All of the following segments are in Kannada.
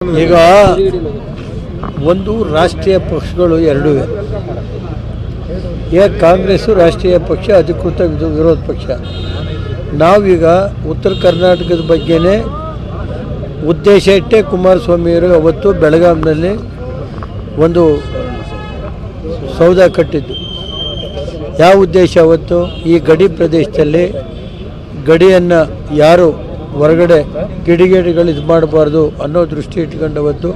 ಈಗ ಒಂದು ರಾಷ್ಟ್ರೀಯ ಪಕ್ಷಗಳು ಎರಡೂ ಇವೆ. ಕಾಂಗ್ರೆಸ್ಸು ರಾಷ್ಟ್ರೀಯ ಪಕ್ಷ, ಅಧಿಕೃತ ವಿರೋಧ ಪಕ್ಷ. ನಾವೀಗ ಉತ್ತರ ಕರ್ನಾಟಕದ ಬಗ್ಗೆನೇ ಉದ್ದೇಶ ಇಟ್ಟೆ ಕುಮಾರಸ್ವಾಮಿಯವರು ಅವತ್ತು ಬೆಳಗಾವಿನಲ್ಲಿ ಒಂದು ಸೌಧ ಕಟ್ಟಿದ್ದು. ಯಾವ ಉದ್ದೇಶ? ಅವತ್ತು ಈ ಗಡಿ ಪ್ರದೇಶದಲ್ಲಿ ಗಡಿಯನ್ನು ಯಾರು ಹೊರಗಡೆ ಕಿಡಿಗೇಡಿಗಳು ಇದು ಮಾಡಬಾರ್ದು ಅನ್ನೋ ದೃಷ್ಟಿ ಇಟ್ಕೊಂಡು ಅವತ್ತು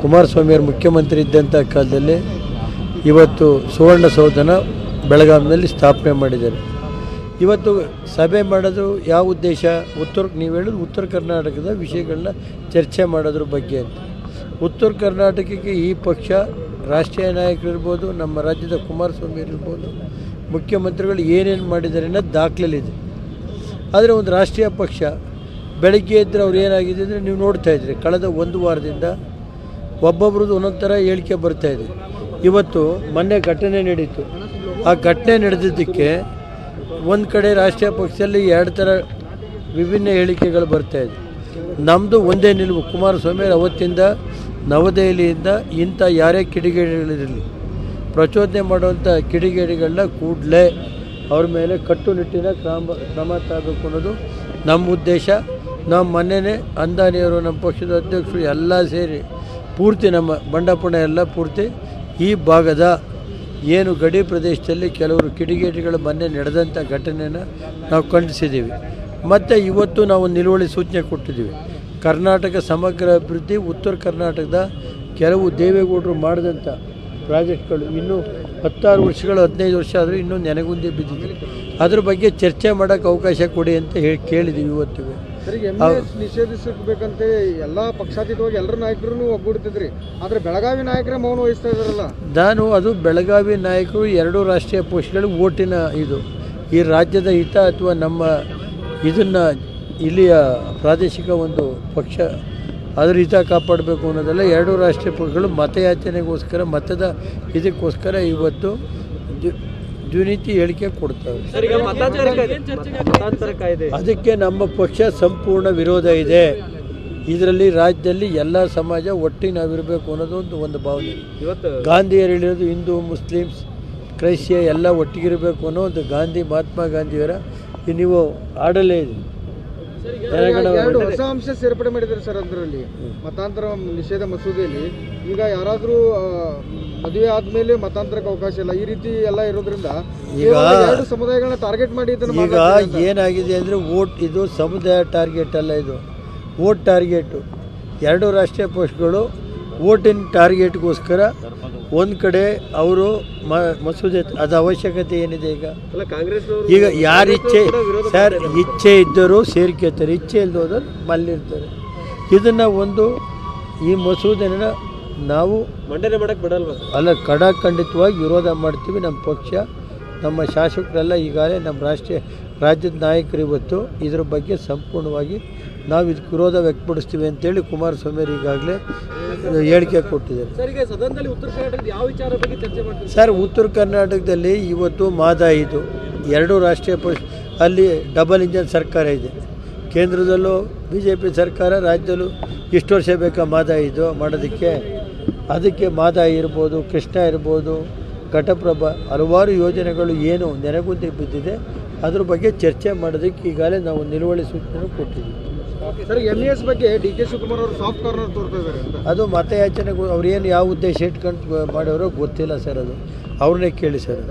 ಕುಮಾರಸ್ವಾಮಿಯವರು ಮುಖ್ಯಮಂತ್ರಿ ಇದ್ದಂಥ ಕಾಲದಲ್ಲಿ ಇವತ್ತು ಸುವರ್ಣಸೌಧನ ಬೆಳಗಾವಿನಲ್ಲಿ ಸ್ಥಾಪನೆ ಮಾಡಿದ್ದಾರೆ. ಇವತ್ತು ಸಭೆ ಮಾಡೋದು ಯಾವ ಉದ್ದೇಶ? ನೀವು ಹೇಳೋದು ಉತ್ತರ ಕರ್ನಾಟಕದ ವಿಷಯಗಳನ್ನ ಚರ್ಚೆ ಮಾಡೋದ್ರ ಬಗ್ಗೆ ಅಂತ. ಉತ್ತರ ಕರ್ನಾಟಕಕ್ಕೆ ಈ ಪಕ್ಷ ರಾಷ್ಟ್ರೀಯ ನಾಯಕರಿರ್ಬೋದು, ನಮ್ಮ ರಾಜ್ಯದ ಕುಮಾರಸ್ವಾಮಿ ಇರ್ಬೋದು, ಮುಖ್ಯಮಂತ್ರಿಗಳು ಏನೇನು ಮಾಡಿದ್ದಾರೆ ಅನ್ನೋದು ದಾಖಲೆಲಿದೆ. ಆದರೆ ಒಂದು ರಾಷ್ಟ್ರೀಯ ಪಕ್ಷ ಬೆಳಗ್ಗೆ ಇದ್ದರೆ ಅವ್ರು ಏನಾಗಿದೆ ಅಂದರೆ ನೀವು ನೋಡ್ತಾ ಇದ್ರಿ, ಕಳೆದ ಒಂದು ವಾರದಿಂದ ಒಬ್ಬೊಬ್ರದ್ದು ಒಂದೊಂದು ಥರ ಹೇಳಿಕೆ ಬರ್ತಾಯಿದೆ. ಇವತ್ತು ಮೊನ್ನೆ ಘಟನೆ ನಡೀತು. ಆ ಘಟನೆ ನಡೆದಿದ್ದಕ್ಕೆ ಒಂದು ಕಡೆ ರಾಷ್ಟ್ರೀಯ ಪಕ್ಷದಲ್ಲಿ ಎರಡು ಥರ ವಿಭಿನ್ನ ಹೇಳಿಕೆಗಳು ಬರ್ತಾಯಿದೆ. ನಮ್ಮದು ಒಂದೇ ನಿಲುವು. ಕುಮಾರಸ್ವಾಮಿ ಅವತ್ತಿಂದ ನವದೆಹಲಿಯಿಂದ ಇಂಥ ಯಾರೇ ಕಿಡಿಗೇಡಿಗಳಿರಲಿ, ಪ್ರಚೋದನೆ ಮಾಡುವಂಥ ಕಿಡಿಗೇಡಿಗಳನ್ನ ಕೂಡಲೇ ಅವ್ರ ಮೇಲೆ ಕಟ್ಟುನಿಟ್ಟಿನ ಕ್ರಮ ತಗೋಬೇಕು ಅನ್ನೋದು ನಮ್ಮ ಉದ್ದೇಶ. ನಾವು ಮೊನ್ನೆನೇ ಅಂದಾನಿಯವರು, ನಮ್ಮ ಪಕ್ಷದ ಅಧ್ಯಕ್ಷರು ಎಲ್ಲ ಸೇರಿ ಪೂರ್ತಿ ನಮ್ಮ ಬಂಡಾಪುಣ ಎಲ್ಲ ಪೂರ್ತಿ ಈ ಭಾಗದ ಏನು ಗಡಿ ಪ್ರದೇಶದಲ್ಲಿ ಕೆಲವರು ಕಿಡಿಗೇಡಿಗಳು ಮೊನ್ನೆ ನಡೆದಂಥ ಘಟನೆಯನ್ನು ನಾವು ಖಂಡಿಸಿದ್ದೀವಿ. ಮತ್ತು ಇವತ್ತು ನಾವು ನಿಲುವಳಿ ಸೂಚನೆ ಕೊಟ್ಟಿದ್ದೀವಿ. ಕರ್ನಾಟಕ ಸಮಗ್ರ ಅಭಿವೃದ್ಧಿ, ಉತ್ತರ ಕರ್ನಾಟಕದ ಕೆಲವು ದೇವೇಗೌಡರು ಮಾಡಿದಂಥ ಪ್ರಾಜೆಕ್ಟ್ಗಳು ಇನ್ನೂ 16 ವರ್ಷಗಳು 15 ವರ್ಷ ಆದರೂ ಇನ್ನೂ ನೆನೆಗುಂದಿ ಬಿದ್ದಿದೆ. ಅದ್ರ ಬಗ್ಗೆ ಚರ್ಚೆ ಮಾಡೋಕ್ಕೆ ಅವಕಾಶ ಕೊಡಿ ಅಂತ ಕೇಳಿದ್ದೀವಿ ಇವತ್ತಿಗೆ. ನಿಷೇಧಿಸಬೇಕಂತೆ ಎಲ್ಲ ಪಕ್ಷಾತೀತವಾಗಿ ಎಲ್ಲರ ನಾಯಕರು ಒಗ್ಗೂಡ್ತಿದ್ರಿ, ಆದರೆ ಬೆಳಗಾವಿ ನಾಯಕರೇ ಮೌನ ವಹಿಸ್ತಾ ಇದ್ದಾರಲ್ಲ. ಅದು ಬೆಳಗಾವಿ ನಾಯಕರು ಎರಡೂ ರಾಷ್ಟ್ರೀಯ ಪಕ್ಷಗಳು ಓಟಿನ ಇದು ಈ ರಾಜ್ಯದ ಹಿತ ಅಥವಾ ನಮ್ಮ ಇದನ್ನು ಇಲ್ಲಿಯ ಪ್ರಾದೇಶಿಕ ಒಂದು ಪಕ್ಷ ಅದ್ರ ಹಿತ ಕಾಪಾಡಬೇಕು ಅನ್ನೋದೆಲ್ಲ ಎರಡೂ ರಾಷ್ಟ್ರೀಯ ಪಕ್ಷಗಳು ಮತಯಾಚನೆಗೋಸ್ಕರ, ಮತದ ಇದಕ್ಕೋಸ್ಕರ ಇವತ್ತು ದ್ವಿನೀತಿ ಹೇಳಿಕೆ ಕೊಡ್ತವೆ. ಅದಕ್ಕೆ ನಮ್ಮ ಪಕ್ಷ ಸಂಪೂರ್ಣ ವಿರೋಧ ಇದೆ. ಇದರಲ್ಲಿ ರಾಜ್ಯದಲ್ಲಿ ಎಲ್ಲ ಸಮಾಜ ಒಟ್ಟಿಗೆ ನಾವಿರಬೇಕು ಅನ್ನೋದು ಒಂದು ಭಾವನೆ. ಗಾಂಧಿಯರು ಹೇಳಿರೋದು ಹಿಂದೂ, ಮುಸ್ಲಿಮ್ಸ್, ಕ್ರೈಸ್ತ ಎಲ್ಲ ಒಟ್ಟಿಗಿರಬೇಕು ಅನ್ನೋ ಒಂದು ಗಾಂಧಿ, ಮಹಾತ್ಮ ಗಾಂಧಿಯವರ ನೀವು ಆಡಲೇ ಇದೆ. ಎರಡು ಹೊಸ ಅಂಶ ಸೇರ್ಪಡೆ ಮಾಡಿದ್ದಾರೆ ಸರ್ ಅದರಲ್ಲಿ, ಮತಾಂತರ ನಿಷೇಧ ಮಸೂದೆಯಲ್ಲಿ. ಈಗ ಯಾರಾದರೂ ಮದುವೆ ಆದ್ಮೇಲೆ ಮತಾಂತರಕ್ಕೆ ಅವಕಾಶ ಇಲ್ಲ, ಈ ರೀತಿ ಎಲ್ಲ ಇರೋದ್ರಿಂದ ಈಗ ಎರಡು ಸಮುದಾಯಗಳನ್ನ ಟಾರ್ಗೆಟ್ ಮಾಡಿ ಈಗ ಏನಾಗಿದೆ ಅಂದರೆ ಇದು ಸಮುದಾಯ ಟಾರ್ಗೆಟ್ ಅಲ್ಲ, ಇದು ವೋಟ್ ಟಾರ್ಗೆಟು. ಎರಡು ರಾಷ್ಟ್ರೀಯ ಪಕ್ಷಗಳು ವೋಟಿನ ಟಾರ್ಗೆಟ್ಗೋಸ್ಕರ ಒಂದು ಕಡೆ ಅವರು ಮಸೂದೆ ಅದು ಅವಶ್ಯಕತೆ ಏನಿದೆ? ಈಗ ಯಾರ ಇಚ್ಛೆ ಸರ್, ಇಚ್ಛೆ ಇದ್ದರೂ ಸೇರ್ಕೋತಾರೆ, ಇಚ್ಛೆ ಇಲ್ಲದೋದ್ರು ಮಲ್ಲಿರ್ತಾರೆ. ಇದನ್ನು ಈ ಮಸೂದೆನ ನಾವು ಮಂಡನೆ ಮಾಡೋಕ್ಕೆ ಬಿಡಲ್ವ? ಅಲ್ಲ, ಖಂಡಿತವಾಗಿ ವಿರೋಧ ಮಾಡ್ತೀವಿ. ನಮ್ಮ ಪಕ್ಷ, ನಮ್ಮ ಶಾಸಕರೆಲ್ಲ ಈಗಾಗಲೇ ನಮ್ಮ ರಾಜ್ಯದ ನಾಯಕರು ಇವತ್ತು ಇದ್ರ ಬಗ್ಗೆ ಸಂಪೂರ್ಣವಾಗಿ ನಾವು ಇದಕ್ಕೆ ವಿರೋಧ ವ್ಯಕ್ತಪಡಿಸ್ತೀವಿ ಅಂತೇಳಿ ಕುಮಾರಸ್ವಾಮಿ ಈಗಾಗಲೇ ಹೇಳಿಕೆ ಕೊಟ್ಟಿದ್ದಾರೆ. ಸರ್, ಉತ್ತರ ಕರ್ನಾಟಕದಲ್ಲಿ ಇವತ್ತು ಇದು ಎರಡೂ ರಾಷ್ಟ್ರೀಯ ಪಕ್ಷ, ಅಲ್ಲಿ ಡಬಲ್ ಇಂಜನ್ ಸರ್ಕಾರ ಇದೆ. ಕೇಂದ್ರದಲ್ಲೂ BJP ಸರ್ಕಾರ, ರಾಜ್ಯದಲ್ಲೂ ಇಷ್ಟು ವರ್ಷ ಬೇಕಾ ಇದು ಮಾಡೋದಕ್ಕೆ? ಅದಕ್ಕೆ ಇರ್ಬೋದು, ಕೃಷ್ಣ ಇರ್ಬೋದು, ಘಟಪ್ರಭಾ, ಹಲವಾರು ಯೋಜನೆಗಳು ಏನು ನೆನೆಗುಂದಿ ಬಿದ್ದಿದೆ ಅದ್ರ ಬಗ್ಗೆ ಚರ್ಚೆ ಮಾಡೋದಕ್ಕೆ ಈಗಾಗಲೇ ನಾವು ನಿಲುವಳಿ ಸೂಚನೆ ಕೊಟ್ಟಿದ್ದೀವಿ. ಸರ್, MES ಬಗ್ಗೆ DK ಶಿವಕುಮಾರ್ ಅವರು ಸಾಫ್ಟ್ ಕಾರ್ನರ್ ತೋರ್ತಾ ಇದ್ದಾರೆ. ಅದು ಮತಯಾಚನೆಗೂ ಅವ್ರೇನು ಯಾವ ಉದ್ದೇಶ ಇಟ್ಕೊಂಡು ಮಾಡೋರೋ ಗೊತ್ತಿಲ್ಲ ಸರ್, ಅದು ಅವ್ರನ್ನೇ ಕೇಳಿ ಸರ್.